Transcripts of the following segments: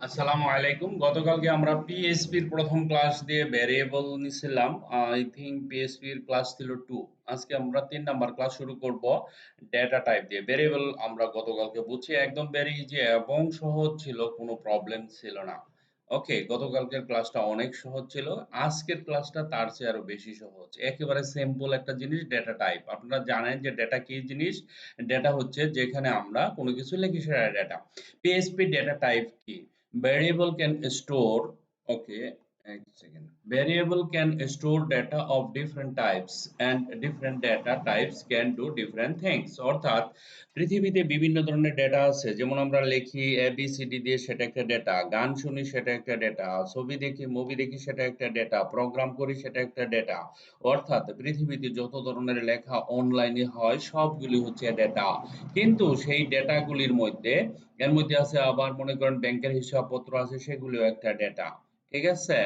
আসসালামু আলাইকুম। গতকালকে আমরা পিএইচপির প্রথম ক্লাস দিয়ে ভ্যারিয়েবল নিছিলাম। আই থিংক পিএইচপির ক্লাস ছিল 2। আজকে আমরা 3 নাম্বার ক্লাস শুরু করব ডেটা টাইপ দিয়ে। ভ্যারিয়েবল আমরা গতকালকে বুঝছি, একদম ভেরি ইজি এবং সহজ ছিল, কোনো প্রবলেম ছিল না। ওকে, গতকালকের ক্লাসটা অনেক সহজ ছিল। আজকের ক্লাসটা তার চেয়ে আরো বেশি সহজ। একেবারে সিম্পল একটা জিনিস, ডেটা টাইপ। আপনারা জানেন যে ডেটা কি জিনিস? ডেটা হচ্ছে যেখানে আমরা কোনো কিছু লিখি, সেটা ডেটা। পিএইচপি ডেটা টাইপ কি? Variable can store, okay, এক second. Variable can store data of different types and different data types can do different things. অর্থাৎ পৃথিবীতে বিভিন্ন ধরনের ডেটা আছে, যেমন আমরা লিখি এবিসিডি দিয়ে, সেটা একটা ডেটা। গান শুনি, সেটা একটা ডেটা। ছবি দেখি, মুভি দেখি, সেটা একটা ডেটা। প্রোগ্রাম করি, সেটা একটা ডেটা। অর্থাৎ পৃথিবীতে যত ধরনের লেখা অনলাইনে হয় সবগুলি হচ্ছে ডেটা। কিন্তু সেই ডেটাগুলির মধ্যে এর মধ্যে আছে আবার মনে করেন ব্যাংকের হিসাবপত্র আছে, সেগুলিও একটা ডেটা। ঠিক আছে?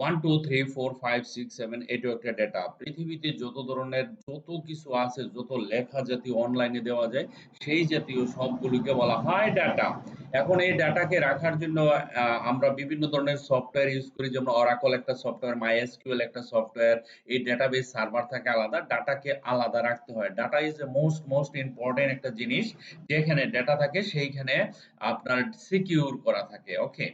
1 2 3 4 5 6 7 এটাও একটা ডেটা। পৃথিবীতে যত ধরনের যত কিছু আছে, যত লেখা জাতীয় অনলাইনে দেওয়া যায়, সেই জাতীয় সবগুলোকে বলা হয় ডাটা। এখন এই ডাটাকে রাখার জন্য আমরা বিভিন্ন ধরনের সফটওয়্যার ইউজ করি, যেমন অরাকল একটা সফটওয়্যার, মাইএসকিউএল একটা সফটওয়্যার। এই ডেটাবেস সার্ভার থাকে আলাদা, ডাটাকে আলাদা রাখতে হয়। Data is a most important একটা জিনিস। যেখানে ডেটা থাকে সেইখানে আপনার সিকিউর করা থাকে। ওকে,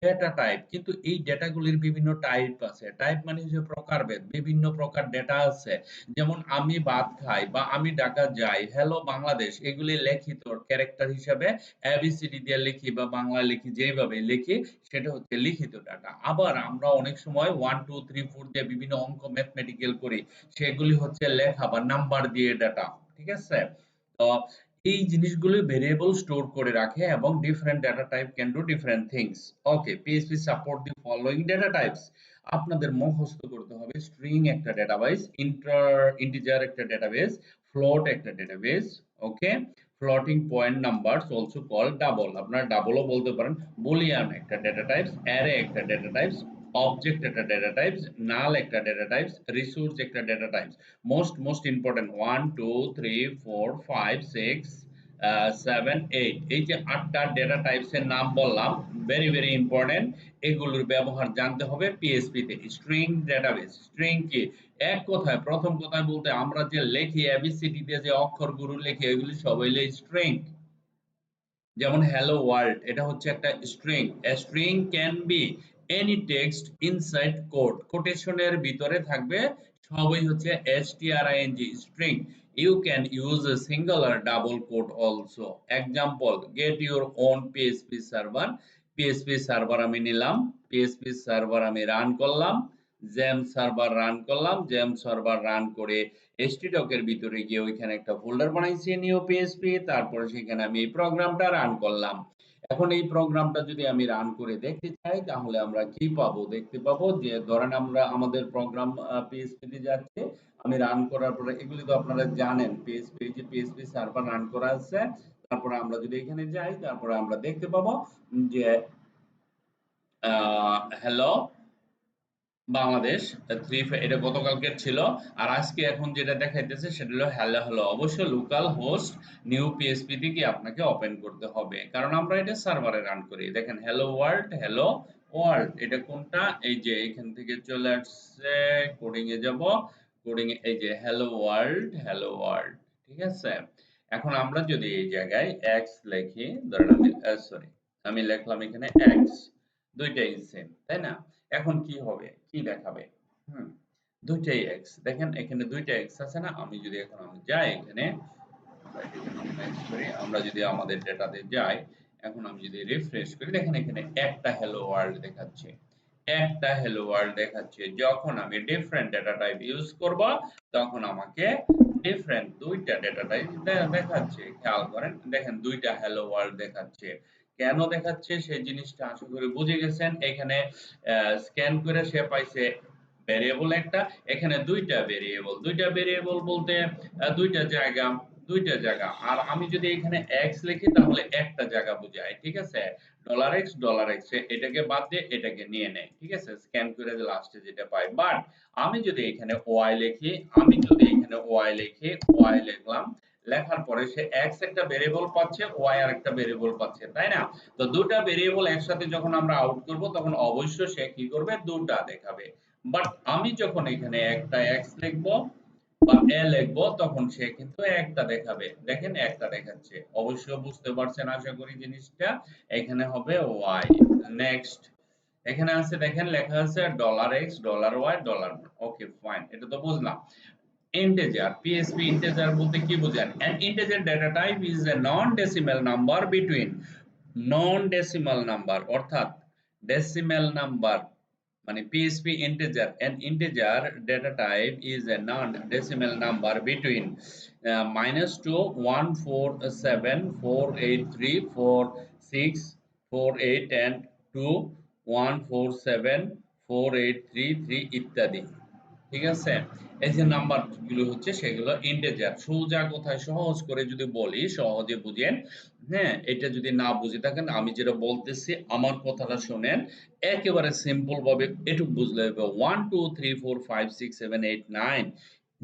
ডেটা টাইপ, কিন্তু এই ডেটাগুলির বিভিন্ন টাইপ আছে। টাইপ মানে হচ্ছে প্রকারভেদ। বিভিন্ন প্রকার ডেটা আছে, যেমন আমি ভাত খাই বা আমি ঢাকা যাই, হ্যালো বাংলাদেশ, এগুলি লিখিত ক্যারেক্টার হিসাবে এবিসিডি দিয়ে লিখি বা বাংলা লিখি, যেভাবে লিখি সেটা হচ্ছে লিখিত ডাটা। আবার আমরা অনেক সময় 1 2 3 4 দিয়ে বিভিন্ন অঙ্ক ম্যাথমেটিক্যাল করি, সেগুলি হচ্ছে লেখা বা নাম্বার দিয়ে ডাটা। ঠিক আছে? তো এই জিনিসগুলো ভেরিয়েবল স্টোর করে রাখে এবং different data type can do different things. Okay, PHP support the following data types. আপনাদের মুখস্থ করতে হবে: স্ট্রিং একটা ডেটাবেস, ইন্টিজার একটা ডেটাবেস, ফ্লোট একটা database. Okay, floating point numbers also called double, আপনারা ডাবলও বলতে পারেন। বুলিয়ান একটা ডেটা টাইপস, অ্যারে একটা ডেটা টাইপস, অবজেক্ট একটা ডেটা টাইপস, নাল একটা ডেটা টাইপস, রিসোর্স একটা ডেটা টাইপস। মোস্ট ইম্পর্টেন্ট 1 2 3 4 5 6 7 8, এই যে 8টা ডেটা টাইপস এর নাম বললাম, ভেরি ইম্পর্টেন্ট। এগুলোর ব্যবহার জানতে হবে পিএইচপি তে। স্ট্রিং ডেটাবেস, স্ট্রিং কি? এক কথায়, প্রথম কথায় বলতে, আমরা যে লিখি এবিসিডি দিয়ে যে অক্ষরগুলো লিখি, এগুলি সব হইলো স্ট্রিং। যেমন হ্যালো ওয়ার্ল্ড, এটা হচ্ছে একটা string. A string can be any text inside quote, কোটেশনের ভিতরে থাকবে, সবই হচ্ছে S T R I N G string. You can use a single আর double quote also. Example, get your own PHP server. PHP server আমি নিলাম, পিএইচপি সার্ভার আমি রান করলাম, জেম সার্ভার রান করলাম, জেম সার্ভার রান করে htdoc এর ভিতরে গিয়ে ওইখানে একটা ফোল্ডার বানাইছি নিউ পিএইচপি, তারপরে সেখানে আমি এই প্রোগ্রামটা রান করলাম। এখন এই প্রোগ্রামটা যদি আমি রান করে দেখতে চাই, তাহলে আমরা কি পাবো? দেখতে পাবো যে ধরেন আমরা আমাদের প্রোগ্রাম পিএইচপি তে যাচ্ছে, আমি রান করার পরে, এগুলি তো আপনারা জানেন, পিএইচপি যে পিএইচপি সার্ভার রান করা আছে। তারপরে আমরা যদি এখানে যাই, তারপরে আমরা দেখতে পাবো যে হ্যালো বাংলাদেশ 3, এটা গতকালকের ছিল। আর আজকে এখন যেটা দেখাইতেছে সেটা হলো হ্যালো হ্যালো। অবশ্যই লোকাল হোস্ট নিউ পিএইচপি থেকে আপনাকে ওপেন করতে হবে, কারণ আমরা এটা সার্ভারে রান করি। দেখেন হ্যালো ওয়ার্ল্ড, হ্যালো ওয়ার্ল্ড, এটা কোনটা? এই যে এখান থেকে চলে আসছে, কোডিং এ যাব, কোডিং এ এই যে হ্যালো ওয়ার্ল্ড, হ্যালো ওয়ার্ল্ড। ঠিক আছে? এখন আমরা যদি এই জায়গায় এক্স লিখি, ধরেন আমি সরি, আমি লিখলাম এখানে এক্স, দুইটাই সেম, তাই না? এখন কি হবে? কি দেখাবে? হুম, দুইটাই এক্স। দেখেন এখানে দুইটা এক্স আছে না? আমি যদি এখন আমি যাই এখানে, আমরা এটাকে মিনিমাইজ করি, আমরা যদি আমাদের ডেটাতে যাই, এখন আমি যদি রিফ্রেশ করি, দেখেন এখানে একটা হ্যালো ওয়ার্ল্ড দেখাচ্ছে, একটা হ্যালো ওয়ার্ল্ড দেখাচ্ছে। যখন আমি ডিফারেন্ট ডেটা টাইপ ইউজ করব, তখন আমাকে ডিফারেন্ট দুইটা ডেটা টাইপ দেখাচ্ছে। খেয়াল করেন, দেখেন দুইটা হ্যালো ওয়ার্ল্ড দেখাচ্ছে। কেন দেখাচ্ছে সেই জিনিসটা আশা করি বুঝে গেছেন। এখানে স্ক্যান করে সে পাইছে ভেরিয়েবল একটা, এখানে দুইটা ভেরিয়েবল। দুইটা ভেরিয়েবল বলতে দুইটা জায়গা, দুইটা জায়গা। আর আমি যদি এখানে এক্স লিখি, তাহলে একটা জায়গা বোঝায়। ঠিক আছে? $x এটাকে বাদ দিয়ে এটাকে নিয়ে নেয়। ঠিক আছে? স্ক্যান করে লাস্টে যেটা পাই। বাট আমি যদি এখানে ওয়াই লিখি, আমি যদি এখানে ওয়াই লিখি, ওয়াই লিখলাম, লেখার পরে সে x একটা ভেরিয়েবল পাচ্ছে, y আর একটা ভেরিয়েবল পাচ্ছে, তাই না? তো দুটা ভেরিয়েবল একসাথে যখন আমরা আউট করব তখন অবশ্যই সে কি করবে, দুটা দেখাবে। বাট আমি যখন এখানে একটা x লিখব বা a লিখব তখন সে কিন্তু একটা দেখাবে। দেখেন একটা দেখাচ্ছে। অবশ্যই বুঝতে পারছেন আশা করি জিনিসটা। এখানে হবে y। নেক্সট এখানে আছে, দেখেন লেখা আছে $x, $y, $। ওকে ফাইন, এটা তো বুঝলাম। Integer, PHP integer বলতে কি বোঝেন? An integer data type is a non-decimal number between non-decimal number অর্থাৎ decimal number মানে PHP integer, an integer data type is a non-decimal number between -2 1 4 7 4 8 3 4 6 4 8 and 2 1 4 7 4 8 3 3 ইত্যাদি। ঠিক আছে? এই যে নাম্বার গুলো হচ্ছে সেগুলো ইন্টিজার। সোজা কথায় সহজ করে যদি বলি সহজে বুঝেন। হ্যাঁ, এটা যদি না বুঝে থাকেন আমি যেটা বলতেছি আমার কথাটা শোনেন। একেবারে সিম্পল ভাবে এটুক বুঝলে হবে। 1 2 3 4 5 6 7 8 9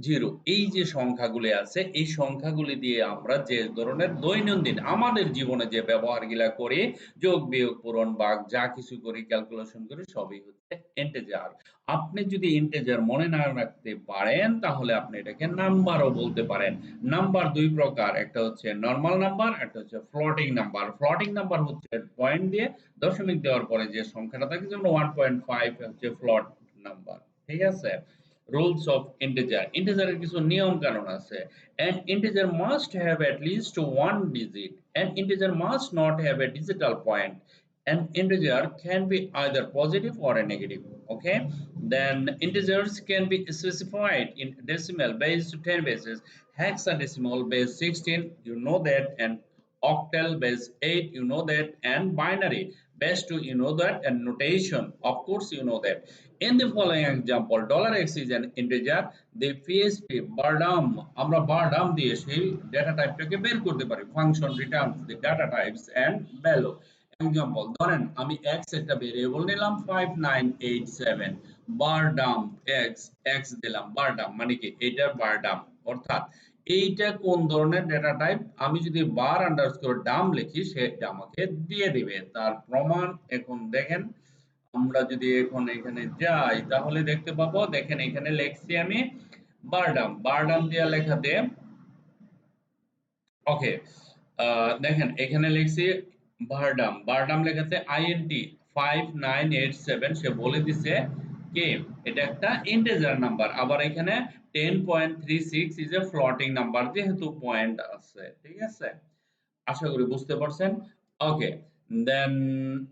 0 এই যে সংখ্যাগুলি আছে এই সংখ্যাগুলি দিয়ে আমরা যে ধরনের দৈনন্দিন আমাদের জীবনে যে ব্যবহারগুলা করি, যোগ বিয়োগ পূরণ ভাগ যা কিছু করি ক্যালকুলেশন করি সবই হচ্ছে ইন্টিজার। আপনি যদি ইন্টিজার মনে না রাখতে পারেন তাহলে আপনি এটাকে নাম্বারও বলতে পারেন। নাম্বার দুই প্রকার, একটা হচ্ছে নরমাল নাম্বার, একটা হচ্ছে ফ্লোটিং নাম্বার। ফ্লোটিং নাম্বার হচ্ছে পয়েন্ট দিয়ে দশমিক দেওয়ার পরে যে সংখ্যাটা থাকে, যেমন 1.5 হচ্ছে ফ্লোট নাম্বার। ঠিক আছে? রুলস অফ ইন্টিজার, ইন্টিজারের কিছু নিয়ম কানুন আছে। An integer must have at least one digit. An integer must not have a digital point. An integer can be either positive or a negative. Okay, then integers can be specified in decimal base 10 bases, hexadecimal base 16, you know that, and octal base 8, you know that, and binary base 2, you know that, and notation, of course you know that. In the following example, $x is an integer. The PHP burdam, আমরা burdam দিয়ে সেই data টাইপটাকে বের করতে পারি। Function returns the data types and value. Example ধরেন আমি x একটা variable নিলাম 5987, বার ডাম x, x দিলাম, বার ডাম মানে কি এটা বার ডাম, অর্থাৎ এইটা কোন ধরনের ডেটা টাইপ আমি যদি বার আন্ডারস্কোর ডাম লিখি সেটা আমাকে দিয়ে দিবে। তার প্রমাণ এখন দেখেন, আমরা যদি এখন এখানে যাই তাহলে দেখতে পাবো। দেখেন এখানে লিখছি আমি বারডাম, বারডাম দিয়ে লেখাতে ওকে, দেখেন এখানে লিখছি ভারডাম, ভারডাম লেখাতে আইএনটি 5987, সে বলে দিছে কে এটা একটা ইন্টিজার নাম্বার। আবার এখানে 10.36 ইজ এ ফ্লোটিং নাম্বার যেহেতু পয়েন্ট আছে। ঠিক আছে, আশা করি বুঝতে পারছেন। ওকে, দেন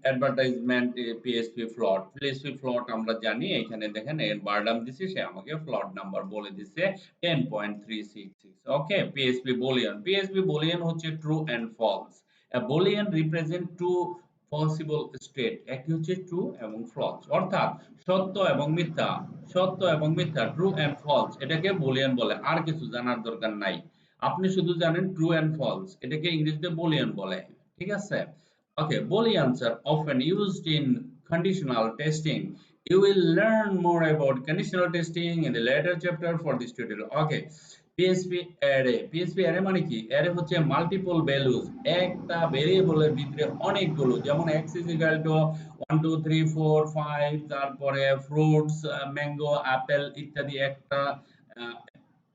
অ্যাডভার্টাইজমেন্ট পিএসপি ফ্লট, পিএসপি ফ্লট আমরা জানি। এখানে দেখেন এর বারডাম দিছি, সে আমাকে ফ্লট নাম্বার বলে দিছে 10.366। Okay, PSP boolean, PSP boolean হচ্ছে true and false. A boolean represent two possible state, একটি হচ্ছে ট্রু এবং ফলস, অর্থাৎ সত্য এবং মিথ্যা, সত্য এবং মিথ্যা, ট্রু এন্ড ফলস, এটাকে বুলিয়ন বলে। আর কিছু জানার দরকার নাই, আপনি শুধু জানেন ট্রু এন্ড ফলস, এটাকে ইংরেজিতে বুলিয়ান বলে। ঠিক আছে? ওকে, বুলিয়ানস আর often used in conditional testing. You will learn more about conditional testing in the later chapter for this tutorial. Okay, PHP array, PHP array মানে কি? array হচ্ছে মাল্টিপল ভ্যালুজ, একটা ভেরিয়েবলের ভিতরে অনেকগুলো, যেমন x is equal to 1 2 3 4 5, তারপরে fruits, mango, apple ইত্যাদি একটা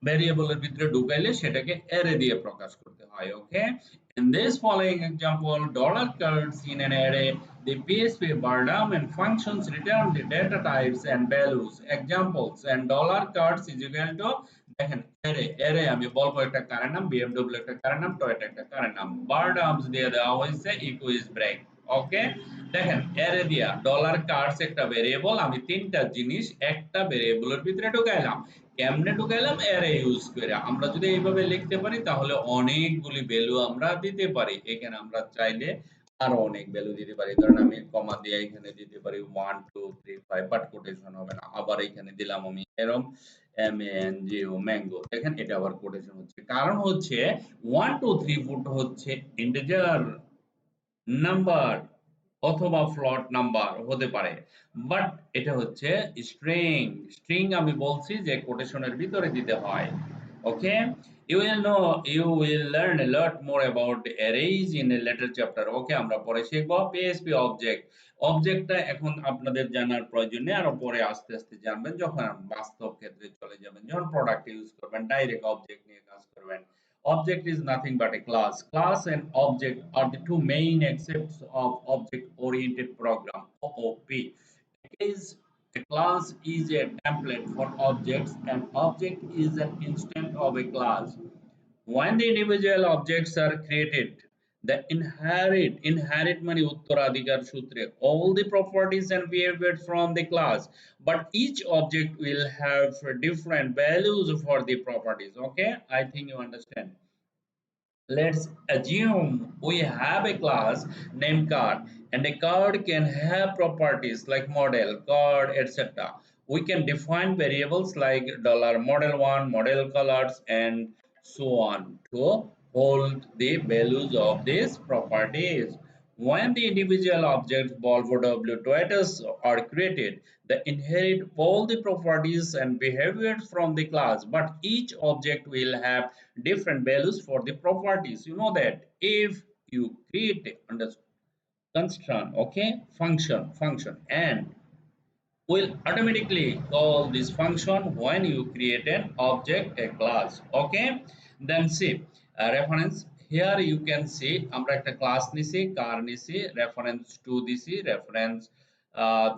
ভেরিয়েবলের ভিতরে ঢুকাইলে সেটাকে অ্যারে দিয়ে প্রকাশ করতে হয়। ওকে, in this following example, dollar cards in an array, the PHP burdam and functions return the data types and values. Examples, and dollar cards is equal to, দেখেন array, array আমি বলবো একটা কারের নাম, বিএমডব্লিউ একটা কারের নাম, টয়োটা একটা কারের নাম, বারডামস দিয়ে দেওয়া হয়েছে ইকুইজ ব্রেক। ওকে, দেখেন অ্যারে দিয়া ডলার কার্ডস একটা ভেরিয়েবল, আমি তিনটা জিনিস একটা ভেরিয়েবলের ভিতরে ঢুকাইলাম। কেমনে ঢুকাইলাম? অ্যারে ইউজ করে। আমরা যদি এইভাবে লিখতে পারি তাহলে অনেকগুলি ভ্যালু আমরা দিতে পারি। এখানে আমরা চাইলে আরো অনেক ভ্যালু দিতে পারি। ধরেন আমি কমা দিয়ে এখানে দিতে পারি 1 2 3 5, বাট কোটেশন হবে না। আবার এখানে দিলাম আমি এরকম ম্যানজিও ম্যাঙ্গো, দেখেন এটা আবার কোটেশন হচ্ছে। কারণ হচ্ছে 1 2 3 4 হচ্ছে ইন্টিজার নাম্বার অথবা ফ্লোট নাম্বার হতে পারে, বাট এটা হচ্ছে স্ট্রিং। স্ট্রিং আমি বলছি যে কোটেশনের ভিতরে দিতে হয়। ওকে, You will learn a lot more about arrays in a later chapter. Okay, আমরা পরে শিখব PHP object. অবজেক্টটা এখন আপনাদের জানার প্রয়োজন নেই, আরো পরে আস্তে আস্তে জানবেন যখন বাস্তব ক্ষেত্রে চলে যাবেন, যখন প্রোডাক্ট ইউজ করবেন, ডাইরেক্ট অবজেক্ট নিয়ে কাজ করবেন। Object is nothing but a class. Class and object are the two main aspects of object-oriented program (OOP). A class is a template for objects. An object is an instance of a class. When the individual objects are created, the inherit মানে উত্তরাধিকার সূত্রে all the properties and behavior from the class, but each object will have different values for the properties. Okay, I think you understand. Let's assume we have a class named card, and a card can have properties like model, card, etc. We can define variables like $model1, model colors, and so on to hold the values of these properties. When the individual objects Volvo W Toyotas are created, they inherit all the properties and behaviors from the class, but each object will have different values for the properties. You know that if you create a constraint, okay, function, and will automatically call this function when you create an object, a class. Okay, then see reference. Here you can see আমরা একটা class নিছি, কার নিছি, reference to দিছি, reference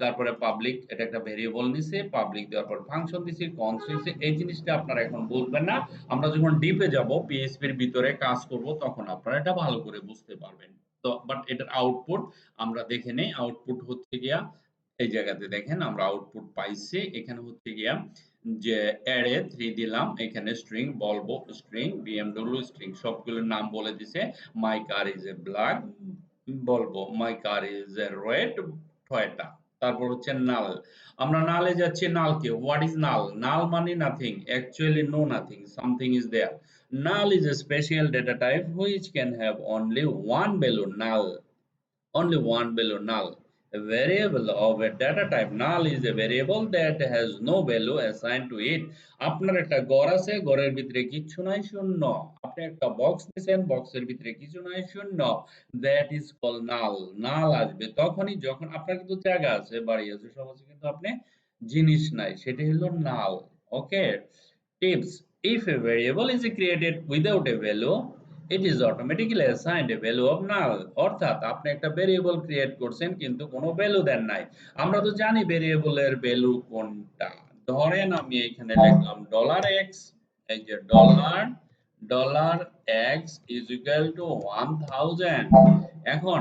তারপরে public, এটা একটা variable নিছি, public দেওয়ার পর ফাংশন দিছি, কনস্ট দিছি। এই জিনিসটা আপনারা এখন বুঝবেন না, আমরা যখন ডিপে যাব পিএইচপি এর ভিতরে কাজ করব তখন আপনারা এটা ভালো করে বুঝতে পারবেন। তো বাট এটার আউটপুট আমরা দেখে নেই। আউটপুট হচ্ছে গিয়া এই জায়গাতে দেখেন আমরা আউটপুট পাইছি। এখানে হচ্ছে গিয়া যে অ্যারে 3 দিলাম, এখানে স্ট্রিং বলবো, স্ট্রিং বিএমডব্লিউ, স্ট্রিং সবগুলোর নাম বলে দিছে। মাই কার ইজ এ ব্ল্যাক বলবো, my car is a red Toyota. তারপর হচ্ছে নাল, আমরা নালে যাচ্ছি। নাল কি, হোয়াট ইজ নাল? নাল মানে nothing, actually no nothing, something is there. Null is a special data type which can have only one value. Only one value, null. A variable of a data type null is a variable that has no value assigned to it. আপনার একটা ঘর আছে, ঘরের ভিতরে কিছু নাই, শূন্য। আপনি একটা বক্স নিছেন, বক্সের ভিতরে কিছু নাই, শূন্য। দ্যাট ইজ কল নাল। নাল আসবে তখনই যখন আপনার কিন্তু জায়গা আছে, বাড়ি আছে, সব আছে, কিন্তু আপনি জিনিস নাই, সেটা হলো নাল। ওকে, tips: if a variable is created without a value, it is automatically assigned a value of null. অর্থাৎ আপনি একটা ভেরিয়েবল ক্রিয়েট করছেন কিন্তু কোনো ভ্যালু দেন নাই। আমরা তো জানি ভেরিয়েবলের ভ্যালু কোনটা। ধরেন আমি এখানে লিখলাম $x, এই যে dollar $x is equal to 1000। এখন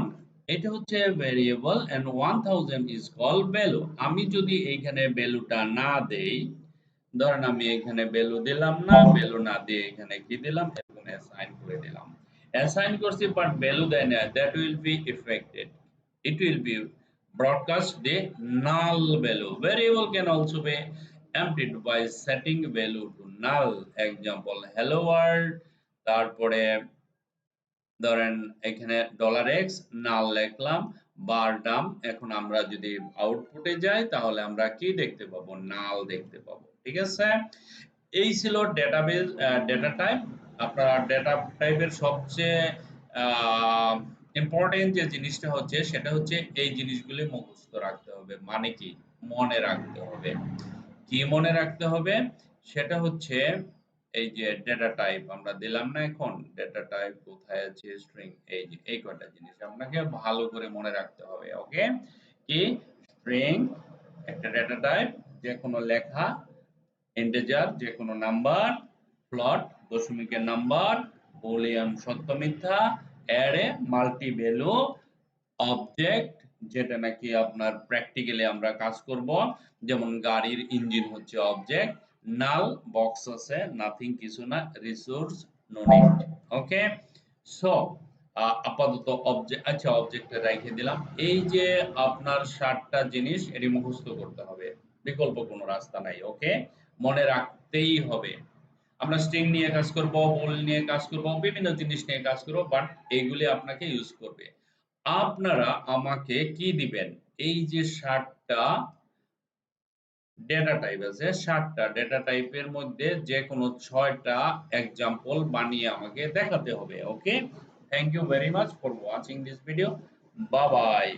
এটা হচ্ছে variable and 1000 is called value। আমি যদি এইখানে ভ্যালুটা না দেই, ধরেন আমি এখানে ভ্যালু দিলাম না, ভ্যালু না দিয়ে এখানে কি দিলাম, এরকম অ্যাসাইন করে দিলাম। অ্যাসাইন করছি বাট ভ্যালু দেয় না, that will be affected. It will be broadcast the null value. Variable can also be emptied by setting value to null. Example, hello world, তারপরে ধরেন এখানে $x নাল লিখলাম, বারডাম। এখন আমরা যদি আউটপুটে যাই তাহলে আমরা কি দেখতে পাবো? নাল দেখতে পাবো। ঠিক আছে, এই ছিল ডেটাবেজ ডেটা টাইপ। আপনারা ডেটা টাইপের সবচেয়ে ইম্পর্টেন্ট যে জিনিসটা হচ্ছে সেটা হচ্ছে এই জিনিসগুলি মুখস্থ রাখতে হবে। মানে কি, মনে রাখতে হবে। কি মনে রাখতে হবে? সেটা হচ্ছে এই যে ডেটা টাইপ আমরা দিলাম না, এখন ডেটা টাইপ কোথায় আছে? স্ট্রিং। এই যে এই কয়টা জিনিস আপনাকে ভালো করে মনে রাখতে হবে। ওকে, কি স্ট্রিং একটা ডেটা টাইপ, যে কোনো লেখা, ইন্টিজার যে কোনো নাম্বার, ফ্লোট দশমিকের নাম্বার, বুলিয়ান সত্য মিথ্যা, অ্যারে মাল্টি ভ্যালু, অবজেক্ট যেটা নাকি আপনার প্র্যাকটিক্যালি আমরা কাজ করব, যেমন গাড়ির ইঞ্জিন হচ্ছে অবজেক্ট, নাল বক্স আছে, নাথিং কিছু না, রিসোর্স নো নিড। ওকে, সো আপাতত অবজেক্ট, আচ্ছা অবজেক্টে রেখে দিলাম। এই যে আপনার 7টা জিনিস এটি মুখস্থ করতে হবে, বিকল্প কোনো রাস্তা নাই। ওকে, মনে রাখতেই হবে। আমরা স্ট্রিং নিয়ে কাজ করব, বল নিয়ে কাজ করব, বিভিন্ন জিনিস নিয়ে কাজ করব, বাট এইগুলি আপনাকে ইউজ করবে। আপনারা আমাকে কি দিবেন? এই যে 7টা ডেটা টাইপ আছে 7টা। ডেটা টাইপের মধ্যে যেকোনো 6টা এক্সাম্পল বানিয়ে আমাকে দেখাতে হবে। Okay? Thank you very much for watching this video. Bye by.